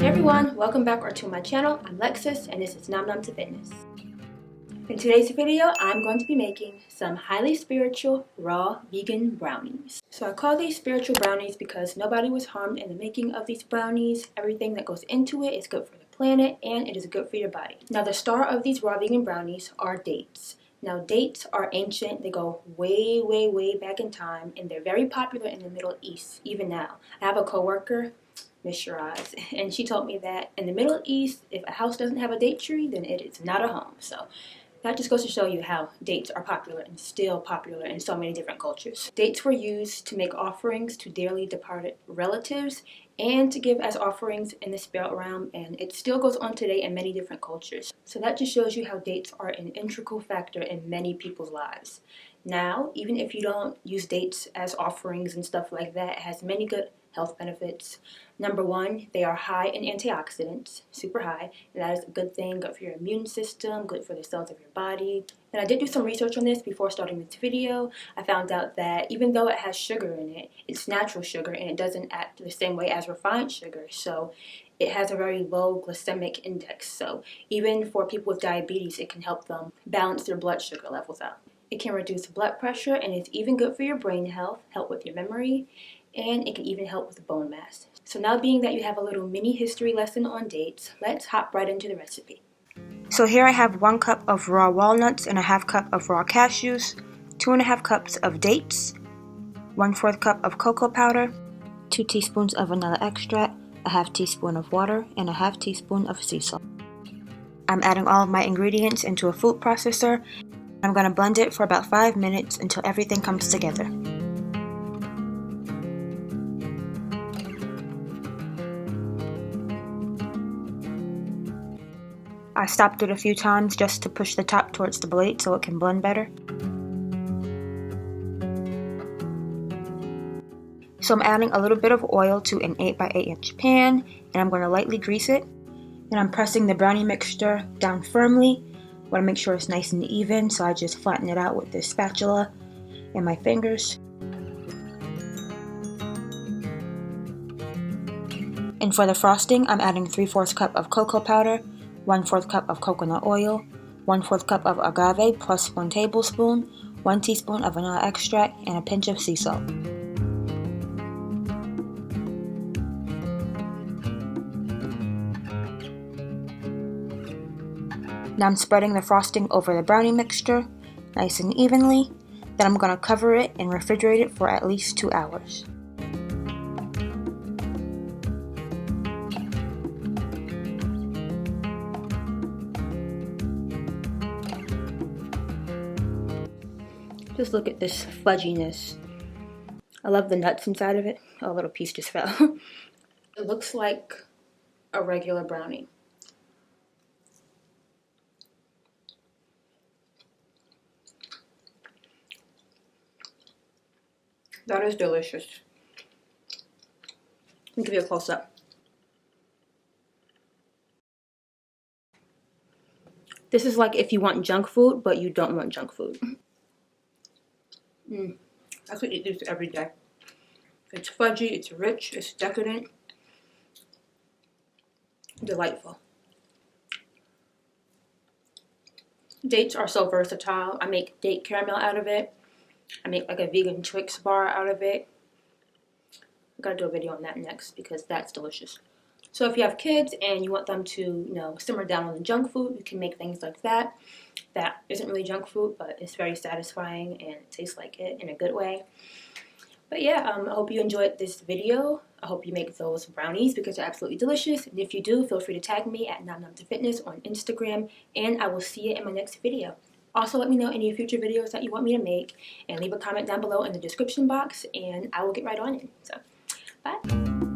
Hey everyone, welcome back to my channel. I'm Lexus and this is Nom Nom to Fitness. In today's video, I'm going to be making some highly spiritual raw vegan brownies. So I call these spiritual brownies because nobody was harmed in the making of these brownies. Everything that goes into it is good for the planet and it is good for your body. Now the star of these raw vegan brownies are dates. Now dates are ancient, they go way back in time, and they're very popular in the Middle East even now. I have a coworker, Miss Shiraz, and she told me that in the Middle East, if a house doesn't have a date tree, then it is not a home. So that just goes to show you how dates are popular and still popular in so many different cultures. Dates were used to make offerings to dearly departed relatives and to give as offerings in the spirit realm, and it still goes on today in many different cultures. So that just shows you how dates are an integral factor in many people's lives. Now, even if you don't use dates as offerings and stuff like that, it has many good health benefits. Number one, they are high in antioxidants, super high, and that is a good thing, good for your immune system, good for the cells of your body. And I did do some research on this before starting this video. I found out that even though it has sugar in it, it's natural sugar and it doesn't act the same way as refined sugar. So it has a very low glycemic index. So even for people with diabetes, it can help them balance their blood sugar levels out. It can reduce blood pressure and it's even good for your brain health, help with your memory, and it can even help with bone mass. So now being that you have a little mini history lesson on dates, let's hop right into the recipe. So here I have 1 cup of raw walnuts and a half cup of raw cashews, 2.5 cups of dates, 1/4 cup of cocoa powder, 2 teaspoons of vanilla extract, a half teaspoon of water, and a half teaspoon of sea salt. I'm adding all of my ingredients into a food processor. I'm going to blend it for about 5 minutes until everything comes together. I stopped it a few times just to push the top towards the blade so it can blend better. So I'm adding a little bit of oil to an 8 by 8 inch pan, and I'm going to lightly grease it. And I'm pressing the brownie mixture down firmly. I want to make sure it's nice and even, so I just flatten it out with this spatula and my fingers. And for the frosting, I'm adding 3/4 cup of cocoa powder, 1/4 cup of coconut oil, 1/4 cup of agave plus 1 tablespoon, 1 teaspoon of vanilla extract, and a pinch of sea salt. Now I'm spreading the frosting over the brownie mixture, nice and evenly. Then I'm going to cover it and refrigerate it for at least 2 hours. Just look at this fudginess. I love the nuts inside of it. Oh, a little piece just fell. It looks like a regular brownie. That is delicious. Let me give you a close up. This is like if you want junk food, but you don't want junk food. I could eat this every day. It's fudgy, it's rich, it's decadent. Delightful. Dates are so versatile. I make date caramel out of it. I make like a vegan Twix bar out of it. I gotta do a video on that next because that's delicious. So if you have kids and you want them to, simmer down on the junk food, you can make things like that. That isn't really junk food, but it's very satisfying and it tastes like it in a good way. But yeah, I hope you enjoyed this video. I hope you make those brownies because they're absolutely delicious. And if you do, feel free to tag me at Nom Nom to Fitness on Instagram, and I will see you in my next video. Also, let me know any future videos that you want me to make, and leave a comment down below in the description box, and I will get right on it. So, bye.